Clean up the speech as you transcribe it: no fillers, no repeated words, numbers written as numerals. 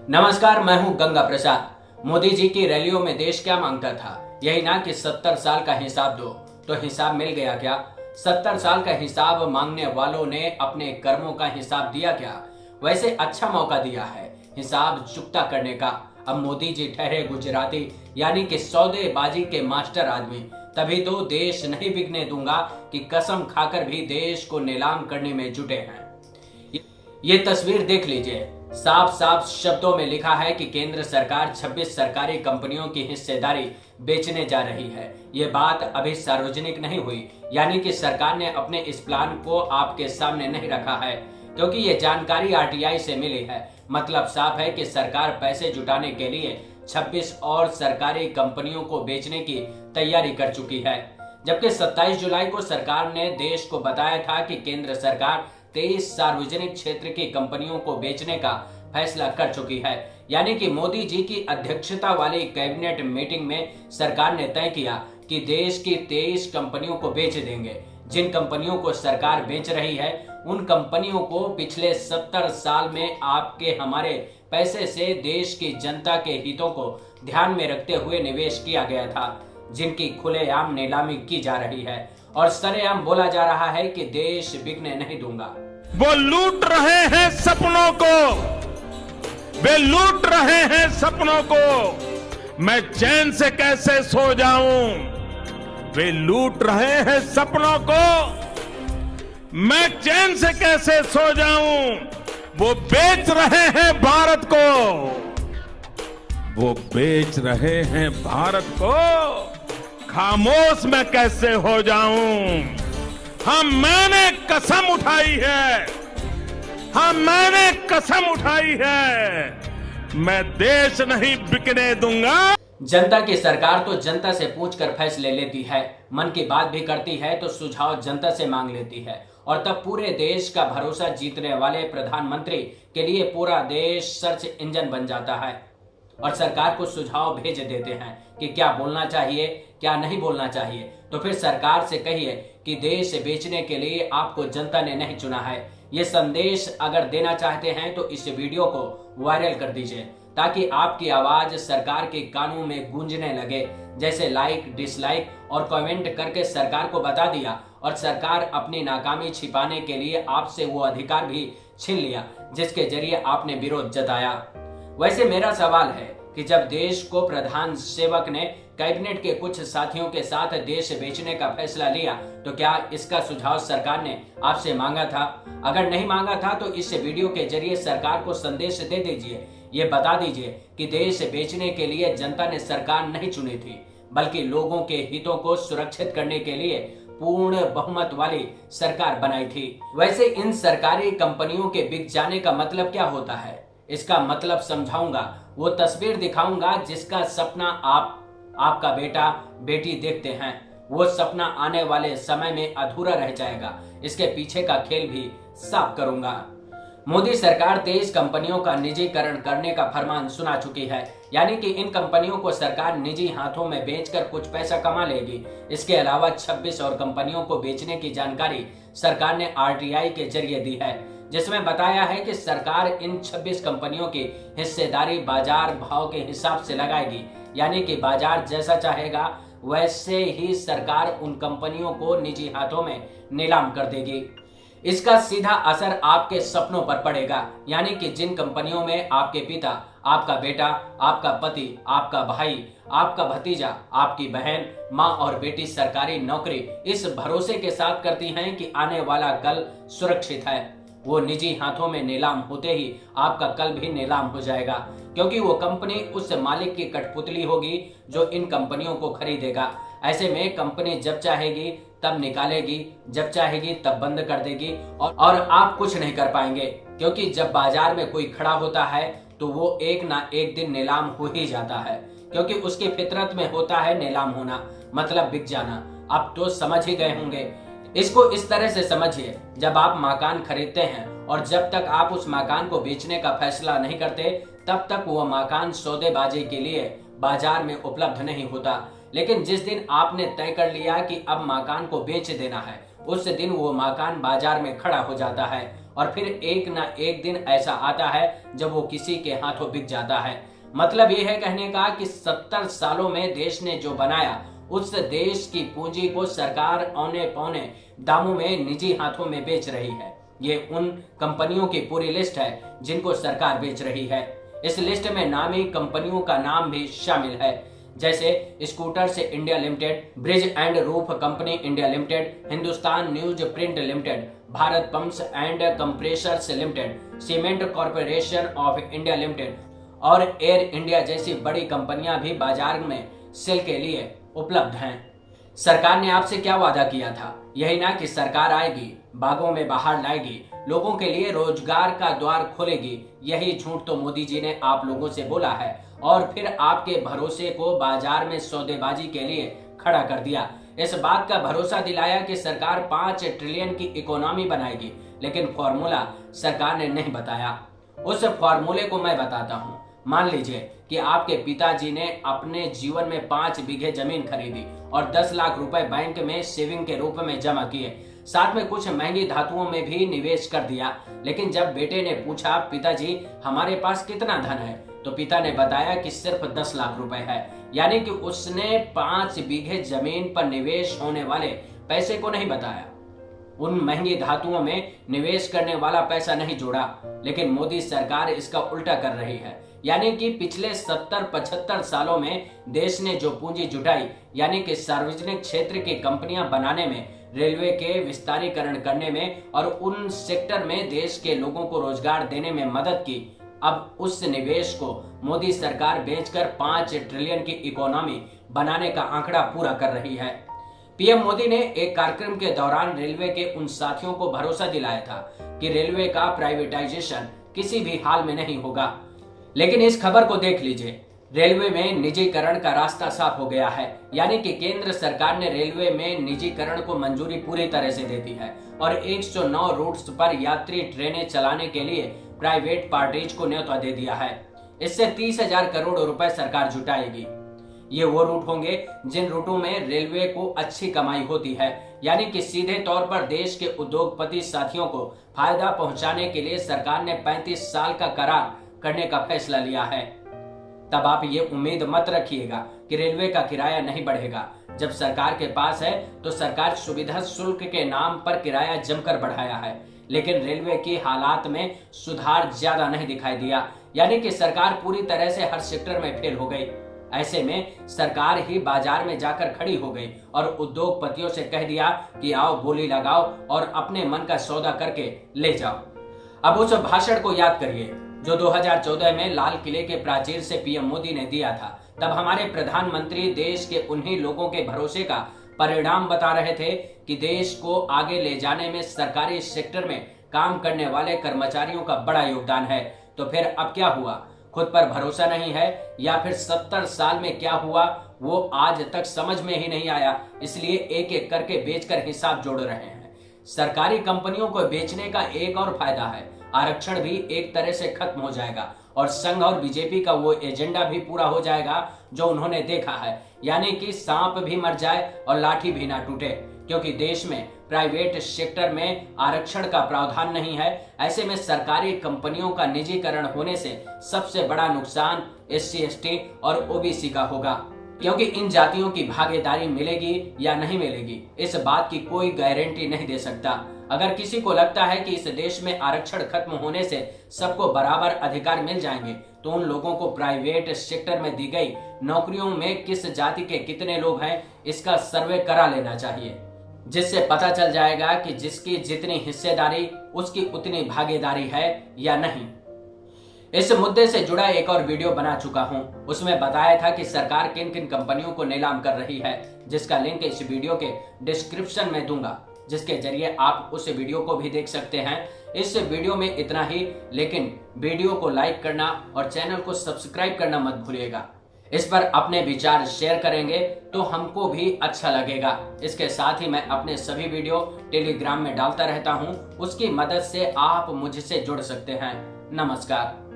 नमस्कार, मैं हूं गंगा प्रसाद। मोदी जी की रैलियों में देश क्या मांगता था? यही ना कि 70 साल का हिसाब दो। तो हिसाब मिल गया क्या? 70 साल का हिसाब मांगने वालों ने अपने कर्मों का हिसाब दिया क्या? वैसे अच्छा मौका दिया है हिसाब चुकता करने का। अब मोदी जी ठहरे गुजराती, यानी कि सौदेबाजी के मास्टर आदमी। तभी तो देश नहीं बिकने दूंगा कि कसम खाकर भी देश को नीलाम करने में जुटे हैं। ये तस्वीर देख लीजिए। साफ साफ शब्दों में लिखा है कि केंद्र सरकार 26 सरकारी कंपनियों की हिस्सेदारी बेचने जा रही है। ये बात अभी सार्वजनिक नहीं हुई, यानी कि सरकार ने अपने इस प्लान को आपके सामने नहीं रखा है, क्योंकि ये जानकारी आरटीआई से मिली है। मतलब साफ है कि सरकार पैसे जुटाने के लिए 26 और सरकारी कंपनियों को बेचने की तैयारी कर चुकी है। जबकि 27 जुलाई को सरकार ने देश को बताया था कि केंद्र सरकार 23 सार्वजनिक क्षेत्र की कंपनियों को बेचने का फैसला कर चुकी है। यानी कि मोदी जी की अध्यक्षता वाली कैबिनेट मीटिंग में सरकार ने तय किया कि देश की 23 कंपनियों को बेच देंगे। जिन कंपनियों को सरकार बेच रही है, उन कंपनियों को पिछले 70 साल में आपके हमारे पैसे से देश की जनता के हितों को ध्यान में रखते हुए निवेश किया गया था, जिनकी खुलेआम नीलामी की जा रही है और सरेआम बोला जा रहा है कि देश बिकने नहीं दूंगा। वो लूट रहे हैं सपनों को, वे लूट रहे हैं सपनों को, मैं चैन से कैसे सो जाऊं। वे लूट रहे हैं सपनों को, मैं चैन से कैसे सो जाऊं। वो बेच रहे हैं भारत को, वो बेच रहे हैं भारत को, खामोश मैं कैसे हो जाऊं। मैंने कसम उठाई है, मैंने कसम उठाई है, मैं देश नहीं बिकने दूंगा। जनता की सरकार तो जनता से पूछकर फैसले लेती है, मन की बात भी करती है तो सुझाव जनता से मांग लेती है, और तब पूरे देश का भरोसा जीतने वाले प्रधानमंत्री के लिए पूरा देश सर्च इंजन बन जाता है और सरकार को सुझाव भेज देते हैं कि क्या बोलना चाहिए, क्या नहीं बोलना चाहिए। तो फिर सरकार से कहिए कि देश बेचने के लिए आपको जनता ने नहीं चुना है। ये संदेश अगर देना चाहते हैं तो इस वीडियो को वायरल कर दीजिए, ताकि आपकी आवाज सरकार के कानों में गूंजने लगे। जैसे लाइक, डिसलाइक और कमेंट करके सरकार को बता दिया, और सरकार अपनी नाकामी छिपाने के लिए आपसे वो अधिकार भी छीन लिया जिसके जरिए आपने विरोध जताया। वैसे मेरा सवाल है कि जब देश को प्रधान सेवक ने कैबिनेट के कुछ साथियों के साथ देश बेचने का फैसला लिया, तो क्या इसका सुझाव सरकार ने आपसे मांगा था? अगर नहीं मांगा था तो इस वीडियो के जरिए सरकार को संदेश दे दीजिए, ये बता दीजिए कि देश बेचने के लिए जनता ने सरकार नहीं चुनी थी, बल्कि लोगों के हितों को सुरक्षित करने के लिए पूर्ण बहुमत वाली सरकार बनाई थी। वैसे इन सरकारी कंपनियों के बिक जाने का मतलब क्या होता है, इसका मतलब समझाऊंगा। वो तस्वीर दिखाऊंगा जिसका सपना आपका बेटा बेटी देखते हैं। वो सपना आने वाले समय में अधूरा रह जाएगा। इसके पीछे का खेल भी साफ करूंगा। मोदी सरकार 23 कंपनियों का निजीकरण करने का फरमान सुना चुकी है, यानी कि इन कंपनियों को सरकार निजी हाथों में बेचकर कुछ पैसा कमा लेगी। इसके अलावा 26 और कंपनियों को बेचने की जानकारी सरकार ने आरटीआई के जरिए दी है, जिसमें बताया है कि सरकार इन 26 कंपनियों की हिस्सेदारी बाजार भाव के हिसाब से लगाएगी, यानी कि बाजार जैसा चाहेगा वैसे ही सरकार उन कंपनियों को निजी हाथों में नीलाम कर देगी। इसका सीधा असर आपके सपनों पर पड़ेगा, यानी कि जिन कंपनियों में आपके पिता, आपका बेटा, आपका पति, आपका भाई, आपका भतीजा, आपकी बहन, माँ और बेटी सरकारी नौकरी इस भरोसे के साथ करती हैं कि आने वाला कल सुरक्षित है, वो निजी हाथों में नीलाम होते ही आपका कल भी नीलाम हो जाएगा, क्योंकि वो कंपनी उस मालिक की कठपुतली होगी जो इन कंपनियों को खरीदेगा। ऐसे में कंपनी जब चाहेगी तब निकालेगी, जब चाहेगी तब बंद कर देगी, और आप कुछ नहीं कर पाएंगे, क्योंकि जब बाजार में कोई खड़ा होता है तो वो एक ना एक दिन नीलाम हो ही जाता है, क्योंकि उसकी फितरत में होता है नीलाम होना, मतलब बिक जाना। अब तो समझ ही गए होंगे। इसको इस तरह से समझिए, जब आप मकान खरीदते हैं और जब तक आप उस मकान को बेचने का फैसला नहीं करते, तब तक वो मकान सौदेबाजी के लिए बाजार में उपलब्ध नहीं होता। लेकिन जिस दिन आपने तय कर लिया कि अब मकान को बेच देना है, उस दिन वो मकान बाजार में खड़ा हो जाता है और फिर एक ना एक दिन ऐसा आता है जब वो किसी के हाथों बिक जाता है। मतलब ये है कहने का कि 70 सालों में देश ने जो बनाया उस देश की पूंजी को सरकार औने पौने दामों में निजी हाथों में बेच रही है। ये उन कंपनियों की पूरी लिस्ट है जिनको सरकार बेच रही है। इस लिस्ट में नामी कंपनियों का नाम भी शामिल है, जैसे scooters India limited, bridge and roof company India limited, Hindustan news print limited, Bharat pumps and compressors limited, cement corporation of India limited और एयर इंडिया जैसी बड़ी कंपनियां भी बाजार में सेल के लिए उपलब्ध हैं। सरकार ने आपसे क्या वादा किया था? यही ना कि सरकार आएगी, बागों में बाहर लाएगी, लोगों के लिए रोजगार का द्वार खोलेगी। यही झूठ तो मोदी जी ने आप लोगों से बोला है और फिर आपके भरोसे को बाजार में सौदेबाजी के लिए खड़ा कर दिया। इस बात का भरोसा दिलाया कि सरकार 5 ट्रिलियन की इकोनॉमी बनाएगी, लेकिन फॉर्मूला सरकार ने नहीं बताया। उस फॉर्मूले को मैं बताता हूँ। मान लीजिए कि आपके पिताजी ने अपने जीवन में 5 बीघे जमीन खरीदी और 10 लाख रुपए बैंक में सेविंग के रूप में जमा किए, साथ में कुछ महंगी धातुओं में भी निवेश कर दिया। लेकिन जब बेटे ने पूछा, पिताजी हमारे पास कितना धन है, तो पिता ने बताया कि सिर्फ 10 लाख रुपए है। यानी कि उसने 5 बीघे जमीन पर निवेश होने वाले पैसे को नहीं बताया, उन महंगी धातुओं में निवेश करने वाला पैसा नहीं जोड़ा। लेकिन मोदी सरकार इसका उल्टा कर रही है। यानी कि पिछले 70-75 सालों में देश ने जो पूंजी जुटाई, यानी कि सार्वजनिक क्षेत्र की कंपनियां बनाने में, रेलवे के विस्तारीकरण करने में और उन सेक्टर में देश के लोगों को रोजगार देने में मदद की, अब उस निवेश को मोदी सरकार बेचकर 5 ट्रिलियन की इकोनॉमी बनाने का आंकड़ा पूरा कर रही है। पीएम मोदी ने एक कार्यक्रम के दौरान रेलवे के उन साथियों को भरोसा दिलाया था कि रेलवे का प्राइवेटाइजेशन किसी भी हाल में नहीं होगा। लेकिन इस खबर को देख लीजिए, रेलवे में निजीकरण का रास्ता साफ हो गया है। यानी कि केंद्र सरकार ने रेलवे में निजीकरण को मंजूरी पूरी तरह से दे दी है और 109 रूट्स पर यात्री ट्रेनें चलाने के लिए प्राइवेट पार्टीज को न्योता दे दिया है। इससे 30,000 करोड़ रुपए सरकार जुटाएगी। ये वो रूट होंगे जिन रूटों में रेलवे को अच्छी कमाई होती है। यानी कि सीधे तौर पर देश के उद्योगपति साथियों को फायदा पहुंचाने के लिए सरकार ने 35 साल का करार करने का फैसला लिया है। तब आप ये उम्मीद मत रखिएगा कि रेलवे का किराया नहीं बढ़ेगा। जब सरकार के पास है तो सरकार सुविधा शुल्क के नाम पर किराया जमकर बढ़ाया है, लेकिन रेलवे की हालात में सुधार ज्यादा नहीं दिखाई दिया। यानी कि सरकार पूरी तरह से हर सेक्टर में फेल हो गई। ऐसे में सरकार ही बाजार में जाकर खड़ी हो गई और उद्योगपतियों से कह दिया कि आओ बोली लगाओ और अपने मन का सौदा करके ले जाओ। अब उस भाषण को याद करिए जो 2014 में लाल किले के प्राचीर से पीएम मोदी ने दिया था। तब हमारे प्रधानमंत्री देश के उन्हीं लोगों के भरोसे का परिणाम बता रहे थे कि देश को आगे ले जाने में सरकारी सेक्टर में काम करने वाले कर्मचारियों का बड़ा योगदान है। तो फिर अब क्या हुआ? खुद पर भरोसा नहीं है या फिर 70 साल में क्या हुआ वो आज तक समझ में ही नहीं आया, इसलिए एक एक करके बेचकर हिसाब जोड़ रहे हैं। सरकारी कंपनियों को बेचने का एक और फायदा है, आरक्षण भी एक तरह से खत्म हो जाएगा और संघ और बीजेपी का वो एजेंडा भी पूरा हो जाएगा जो उन्होंने देखा है। यानी कि सांप भी मर जाए और लाठी भी ना टूटे, क्योंकि देश में प्राइवेट सेक्टर में आरक्षण का प्रावधान नहीं है। ऐसे में सरकारी कंपनियों का निजीकरण होने से सबसे बड़ा नुकसान SC, ST और OBC का होगा, क्योंकि इन जातियों की भागीदारी मिलेगी या नहीं मिलेगी इस बात की कोई गारंटी नहीं दे सकता। अगर किसी को लगता है कि इस देश में आरक्षण खत्म होने से सबको बराबर अधिकार मिल जाएंगे, तो उन लोगों को प्राइवेट सेक्टर में दी गई नौकरियों में किस जाति के कितने लोग हैं इसका सर्वे करा लेना चाहिए, जिससे पता चल जाएगा कि जिसकी जितनी हिस्सेदारी उसकी उतनी भागीदारी है या नहीं। इस मुद्दे से जुड़ा एक और वीडियो बना चुका हूं, उसमें बताया था कि सरकार किन किन कंपनियों को नीलाम कर रही है, जिसका लिंक इस वीडियो के डिस्क्रिप्शन में दूंगा, जिसके जरिए आप उस वीडियो को भी देख सकते हैं। इस वीडियो में इतना ही, लेकिन वीडियो को लाइक करना और चैनल को सब्सक्राइब करना मत भूलिएगा। इस पर अपने विचार शेयर करेंगे तो हमको भी अच्छा लगेगा। इसके साथ ही मैं अपने सभी वीडियो टेलीग्राम में डालता रहता हूं, उसकी मदद से आप मुझसे जुड़ सकते हैं। नमस्कार।